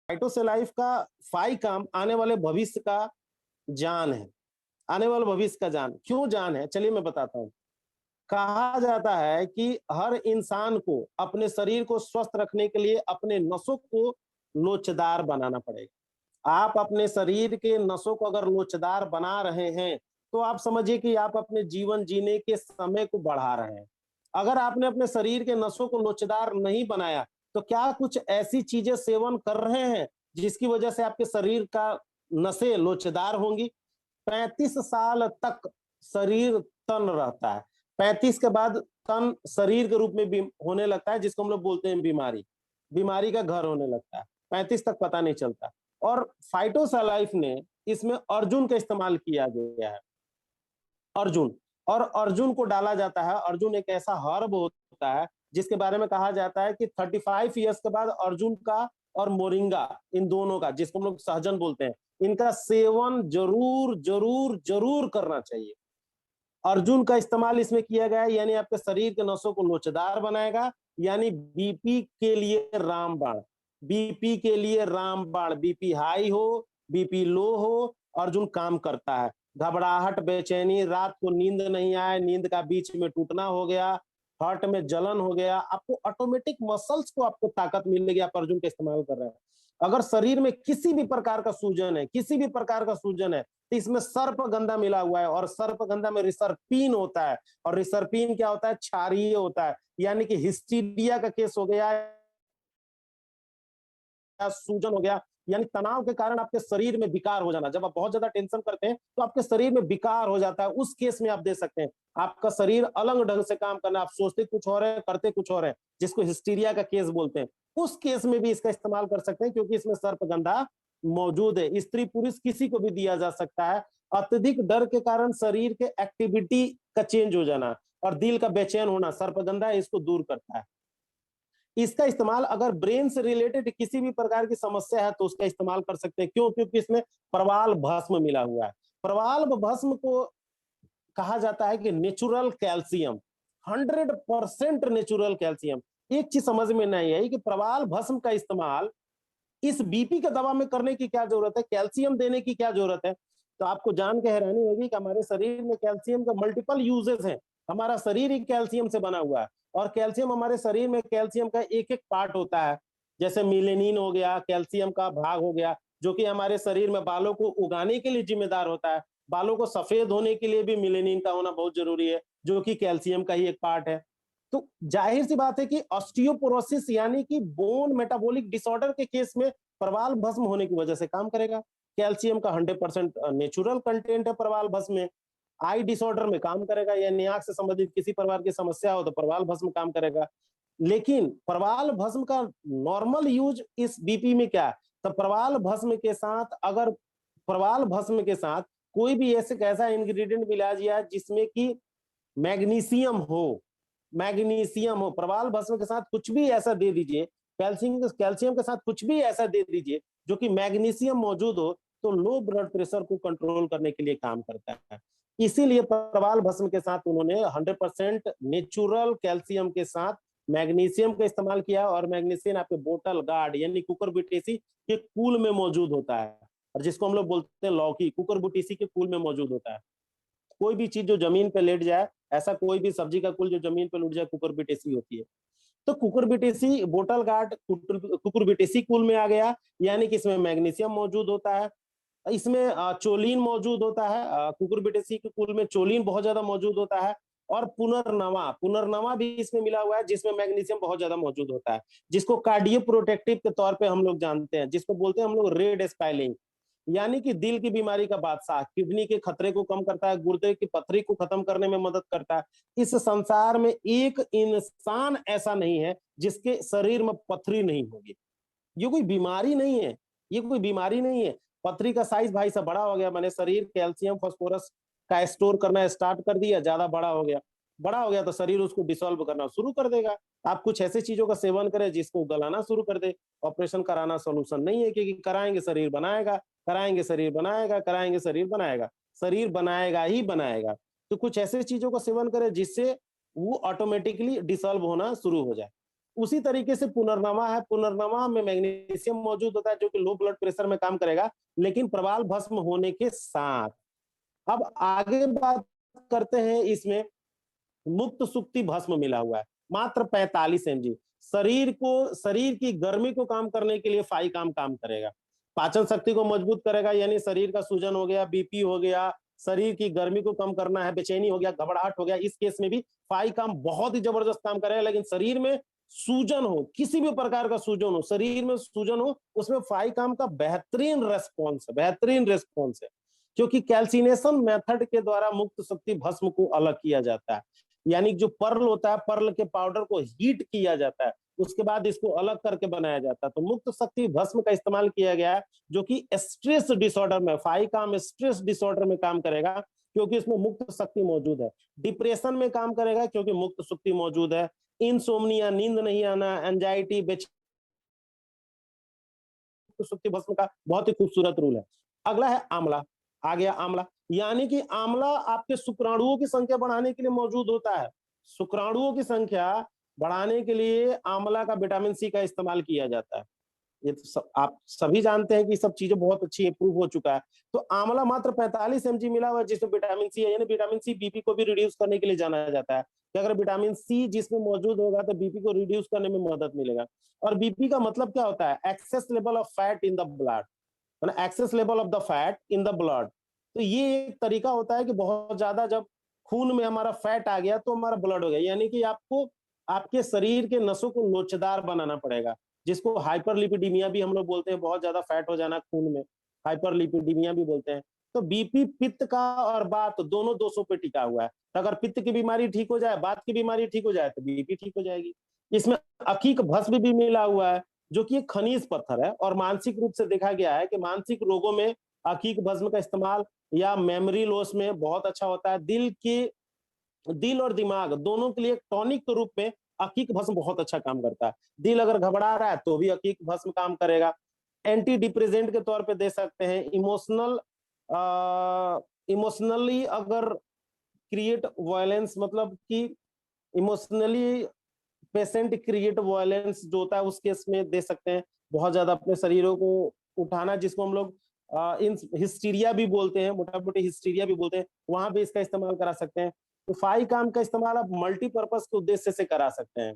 फाइटोसेलाइफ का फाई काम आने वाले भविष्य का जान है। आने वाले भविष्य का जान क्यों जान है, चलिए मैं बताता हूँ। कहा जाता है कि हर इंसान को अपने शरीर को स्वस्थ रखने के लिए अपने नसों को लोचदार बनाना पड़ेगा। आप अपने शरीर के नसों को अगर लोचदार बना रहे हैं तो आप समझिए कि आप अपने जीवन जीने के समय को बढ़ा रहे हैं। अगर आपने अपने शरीर के नसों को लोचदार नहीं बनाया तो क्या कुछ ऐसी चीजें सेवन कर रहे हैं जिसकी वजह से आपके शरीर का नसें लोचदार होंगी? 35 साल तक शरीर तन रहता है। 35 के बाद तन शरीर के रूप में भी होने लगता है, जिसको हम लोग बोलते हैं बीमारी। बीमारी का घर होने लगता है। 35 तक पता नहीं चलता। और फाइटोसलाइफ ने इसमें अर्जुन का इस्तेमाल किया गया है। अर्जुन, और अर्जुन को डाला जाता है। अर्जुन एक ऐसा हर्ब होता है जिसके बारे में कहा जाता है कि 35 ईयर्स के बाद अर्जुन का और मोरिंगा, इन दोनों का, जिसको हम लोग सहजन बोलते हैं, इनका सेवन जरूर जरूर जरूर करना चाहिए। अर्जुन का इस्तेमाल इसमें किया गया है, यानी आपके शरीर के नसों को लोचदार बनाएगा, यानी बीपी के लिए रामबाण। बीपी के लिए रामबाण, बीपी हाई हो, बीपी लो हो, अर्जुन काम करता है। घबराहट, बेचैनी, रात को नींद नहीं आए, नींद का बीच में टूटना हो गया, हार्ट में जलन हो गया, आपको ऑटोमेटिक मसल्स को आपको ताकत मिलेगी, आप अर्जुन का इस्तेमाल कर रहे हैं। अगर शरीर में किसी भी प्रकार का सूजन है, किसी भी प्रकार का सूजन है, तो इसमें सर्पगंधा मिला हुआ है, और सर्पगंधा में रिसर्पिन होता है। और रिसर्पिन क्या होता है? क्षारीय होता है। यानी कि हिस्टीरिया का केस हो गया या सूजन हो गया, यानी तनाव के कारण आपके शरीर में विकार हो जाना। जब आप बहुत ज्यादा टेंशन करते हैं तो आपके शरीर में विकार हो जाता है, उस केस में आप दे सकते हैं। आपका शरीर अलग ढंग से काम करना, आप सोचते कुछ और है, करते कुछ और है, जिसको हिस्टीरिया का केस बोलते हैं, उस केस में भी इसका इस्तेमाल कर सकते हैं, क्योंकि इसमें सर्पगंधा मौजूद है। स्त्री पुरुष किसी को भी दिया जा सकता है। अत्यधिक डर के कारण शरीर के एक्टिविटी का चेंज हो जाना और दिल का बेचैन होना, सर्पगंधा इसको दूर करता है। इसका इस्तेमाल अगर ब्रेन से रिलेटेड किसी भी प्रकार की समस्या है तो उसका इस्तेमाल कर सकते हैं। क्यों? क्योंकि इसमें प्रवाल भस्म मिला हुआ है। प्रवाल भस्म को कहा जाता है कि नेचुरल कैल्शियम, 100% नेचुरल कैल्शियम। एक चीज समझ में नहीं आई कि प्रवाल भस्म का इस्तेमाल इस बीपी का दवा में करने की क्या जरूरत है, कैल्शियम देने की क्या जरूरत है? तो आपको जान के हैरानी होगी कि हमारे शरीर में कैल्शियम का मल्टीपल यूजेस हैं। हमारा शरीर ही कैल्शियम से बना हुआ है, और कैल्शियम हमारे शरीर में कैल्शियम का एक एक पार्ट होता है। जैसे मिलेनिन हो गया, कैल्शियम का भाग हो गया, जो कि हमारे शरीर में बालों को उगाने के लिए जिम्मेदार होता है। बालों को सफेद होने के लिए भी मिलेनिन का होना बहुत जरूरी है, जो कि कैल्शियम का ही एक पार्ट है। तो जाहिर सी बात है कि ऑस्टियोपोरोसिस यानी कि बोन मेटाबॉलिक डिसऑर्डर के केस में प्रवाल भस्म होने की वजह से काम करेगा। कैल्शियम का 100% नेचुरल कंटेंट है प्रवाल भस्म में। आई डिसऑर्डर में काम करेगा, यानी आंख से संबंधित किसी प्रकार की समस्या हो तो प्रवाल भस्म काम करेगा। लेकिन प्रवाल भस्म का नॉर्मल यूज इस बीपी में क्या है? तो प्रवाल भस्म के साथ, अगर प्रवाल भस्म के साथ कोई भी ऐसे ऐसा इंग्रेडिएंट मिला दिया जिसमें कि मैग्नीशियम हो, मैग्नीशियम हो, प्रवाल भस्म के साथ कुछ भी ऐसा दे दीजिए, कैल्शियम कैल्शियम के साथ कुछ भी ऐसा दे दीजिए जो कि मैग्नीशियम मौजूद हो, तो लो ब्लड प्रेशर को कंट्रोल करने के लिए काम करता है। इसीलिए प्रवाल भस्म के साथ उन्होंने 100% नेचुरल कैल्शियम के साथ मैग्नीशियम का इस्तेमाल किया। और मैग्नीशियम आपके बोतल गार्ड यानी कुकुरबिटेसी के कुल में मौजूद होता है, और जिसको हम लोग बोलते हैं लौकी, कुकुरबिटेसी के कुल में मौजूद होता है। कोई भी चीज जो जमीन पे लेट जाए, ऐसा कोई भी सब्जी का कुल जो जमीन पे लुट जाए, कुकुरबिटेसी होती है। तो कुकुरबिटेसी बोटल गार्ड कुकुरबिटेसी कुल में आ गया, यानी कि इसमें मैग्नीशियम मौजूद होता है। इसमें चोलिन मौजूद होता है, कुकुरबिटेसी के कुल में चोलिन बहुत ज्यादा मौजूद होता है। और पुनर्नवा, पुनर्नवा भी इसमें मिला हुआ है, जिसमें मैग्नीशियम बहुत ज्यादा मौजूद होता है, जिसको कार्डियो प्रोटेक्टिव के तौर पे हम लोग जानते हैं, जिसको बोलते हैं हम लोग रेड स्पाइलिंग, यानी कि दिल की बीमारी का बादशाह, किडनी के खतरे को कम करता है, गुर्दे की पथरी को खत्म करने में मदद करता है। इस संसार में एक इंसान ऐसा नहीं है जिसके शरीर में पथरी नहीं होगी। ये कोई बीमारी नहीं है, ये कोई बीमारी नहीं है। पथरी का साइज भाई साहब बड़ा हो गया, मैंने शरीर कैल्शियम फास्फोरस का स्टोर करना स्टार्ट कर दिया, ज्यादा बड़ा हो गया, बड़ा हो गया तो शरीर उसको डिसॉल्व करना शुरू कर देगा। आप कुछ ऐसी चीजों का सेवन करें जिसको गलाना शुरू कर दे। ऑपरेशन कराना सोल्यूशन नहीं है, क्योंकि कराएंगे शरीर बनाएगा, कराएंगे शरीर बनाएगा, कराएंगे शरीर बनाएगा, शरीर बनाएगा ही बनाएगा। तो कुछ ऐसे चीजों का सेवन करें जिससे वो ऑटोमेटिकली डिसॉल्व होना शुरू हो जाए। उसी तरीके से पुनर्नवा है, पुनर्नवा में मैग्नीशियम मौजूद होता है जो कि लो ब्लड प्रेशर में काम करेगा, लेकिन प्रवाल भस्म होने के साथ। अब आगे बात करते हैं, इसमें मुक्त सुक्ति भस्म मिला हुआ है, मात्र 45 mg। शरीर की गर्मी को काम करने के लिए फाइकाम काम करेगा, पाचन शक्ति को मजबूत करेगा, यानी शरीर का सूजन हो गया, बीपी हो गया, शरीर की गर्मी को कम करना है, बेचैनी हो गया, घबराहट हो गया, इस केस में भी फाइकाम बहुत ही जबरदस्त काम करेगा। लेकिन शरीर में सूजन हो, किसी भी प्रकार का सूजन हो, शरीर में सूजन हो, उसमें फाइकाम का बेहतरीन रेस्पॉन्स है, क्योंकि कैल्सिनेशन मेथड के द्वारा मुक्त शक्ति भस्म को अलग किया जाता है। यानी जो पर्ल होता है, पर्ल के पाउडर को हीट किया जाता है, उसके बाद इसको अलग करके बनाया जाता है। तो मुक्त शक्ति भस्म का इस्तेमाल किया गया है, जो कि स्ट्रेस डिसऑर्डर में, फाइकाम स्ट्रेस डिसऑर्डर में काम करेगा, क्योंकि इसमें मुक्त शक्ति मौजूद है। डिप्रेशन में काम करेगा, क्योंकि मुक्त शक्ति मौजूद है। इंसोम्निया, नींद नहीं आना, एंजाइटी, शक्ति भस्म का बहुत ही खूबसूरत रूल है। अगला है आंवला। आ गया आंवला, यानी कि आंवला आपके शुक्राणुओं की संख्या बढ़ाने के लिए मौजूद होता है। शुक्राणुओं की संख्या बढ़ाने के लिए आंवला का विटामिन सी का इस्तेमाल किया जाता है। ये तो आप सभी जानते हैं कि सब चीजें बहुत अच्छी है, प्रूव हो चुका है। तो आंवला मात्र 45 mg मिला हुआ है, जिसमें विटामिन सी है, यानी विटामिन सी बीपी को भी रिड्यूस करने के लिए जाना जाता है कि अगर विटामिन सी जिसमें मौजूद होगा तो बीपी को रिड्यूस करने में मदद मिलेगा। और बीपी का मतलब क्या होता है? Excess level of fat in the blood, मतलब excess level of the fat in the blood. तो ये एक तरीका होता है कि बहुत ज्यादा जब खून में हमारा फैट आ गया तो हमारा ब्लड हो गया, यानी कि आपको आपके शरीर के नसों को लोचदार बनाना पड़ेगा, जिसको हाइपरलिपिडीमिया भी हम लोग बोलते हैं, बहुत ज्यादा फैट हो जाना खून में, हाइपरलिपिडीमिया भी बोलते हैं। तो बीपी पित्त का और वात दोनों दोषों पे टिका हुआ है। तो अगर पित्त की बीमारी ठीक हो जाए, वात की बीमारी ठीक हो जाए, तो बीपी ठीक हो जाएगी। इसमें अकीक भस्म भी मिला हुआ है, जो कि एक खनिज पत्थर है, और मानसिक रूप से देखा गया है कि मानसिक रोगों में अकीक भस्म का इस्तेमाल या मेमोरी लॉस में बहुत अच्छा होता है। दिल और दिमाग दोनों के लिए एक टॉनिक के रूप में अकीक भस्म बहुत अच्छा काम करता है। दिल अगर घबरा रहा है तो भी अकीक भस्म काम करेगा। एंटी डिप्रेसेंट के तौर पे दे सकते हैं। इमोशनली अगर क्रिएट वायलेंस, मतलब कि इमोशनली पेशेंट क्रिएट वायलेंस जो होता है, उस केस में दे सकते हैं। बहुत ज्यादा अपने शरीरों को उठाना, जिसको हम लोग इन हिस्टीरिया भी बोलते हैं, मोटा मोटी हिस्टीरिया भी बोलते हैं, वहां भी इसका इस्तेमाल करा सकते हैं। तो फाइकाम का इस्तेमाल आप मल्टीपर्पज के उद्देश्य से करा सकते हैं।